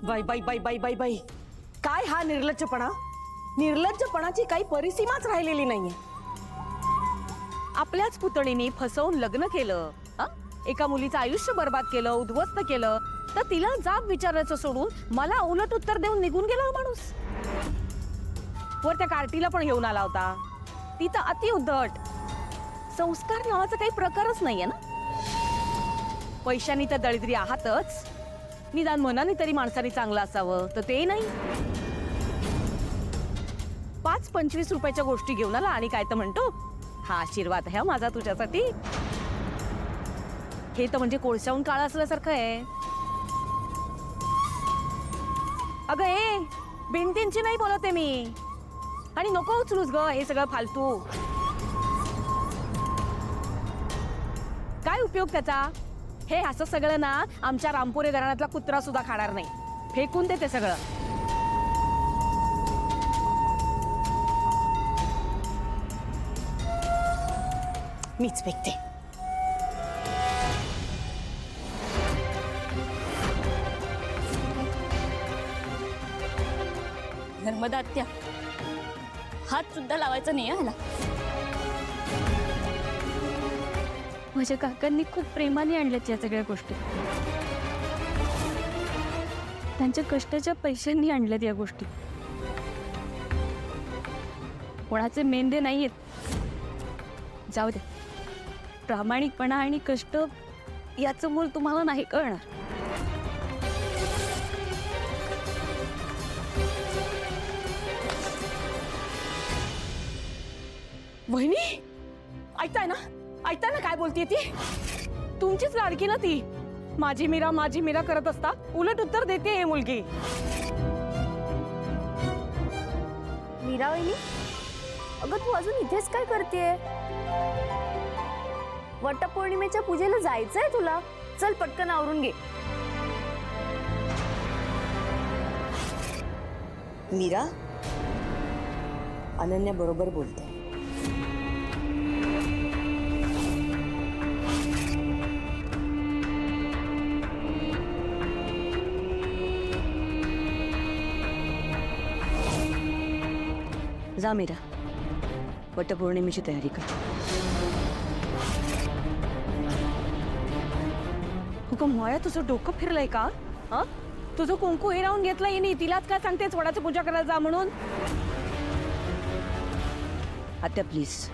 बाई बाई बाई बाई बाई बाई, काय हा निर्लज्जपणा? निर्लज्जपणाची काही परिसीमाच राहिलेली नाहीये. आपल्याच पुतणीने फसवून लग्न केलं, एका मुलीचं आयुष्य बर्बाद केलं, उद्ध्वस्त केलं, तर तिला जाब विचारायचं सोडून मला उलट उत्तर देऊन निघून गेला हा माणूस. वर त्या कार्टीला पण घेऊन आला होता. ती तर अति उद्धट. संस्कार नावाचा काही प्रकारच नाहीये ना. पैशानी तर दळिद्री आहातच, निदान मनाने तरी माणसाने चांगलं असावं, तर ते नाही. 5-25 रुपयाच्या गोष्टी घेऊन आला आणि काय तर म्हणतो, हा आशीर्वाद आहे माझा तुझ्यासाठी. हे तर म्हणजे कोळशाहून काळा असल्यासारखं आहे. अगं ए, भिंतींची नाही बोलते मी. आणि नको उचलूस ग हे सगळं फालतू. काय उपयोग त्याचा? हे असं सगळं ना आमच्या रामपुरे घराण्यातला कुत्रा सुद्धा खाणार नाही. फेकून दे ते सगळं. मीच फेकते. नर्मदा आत्या, हात सुद्धा लावायचा नाही ह्याला. माझ्या काकांनी खूप प्रेमाने आणल्यात या सगळ्या गोष्टी. त्यांच्या कष्टाच्या पैशांनी आणल्यात या गोष्टी. कोणाचे मेंदे नाहीयेत. जाऊ दे. प्रामाणिकपणा आणि कष्ट याचं मूल तुम्हाला नाही कळणार. वहिनी, ऐकताय ना? ऐकताय ना काय बोलतीये ती? तुमचीच लाडकी ना ती. माझी मीरा करत असता उलट उत्तर देते हे मुलगी. मीरा वहिनी, अगं तू अजून इथेच काय करतेय? वटपौर्णिमेच्या पूजेला जायचंय तुला. चल पटकन आवरून घे. मीरा अनन्या बरोबर बोलते. जा मीरा, वटपौर्णिमेची तयारी कर. हुकम माया, तुझं डोकं फिरलंय का? तुझं कुंकू हे राहून घेतलं येणे. तिलाच काय सांगतेस वडाची पूजा करायला जा म्हणून? आत्या प्लीज,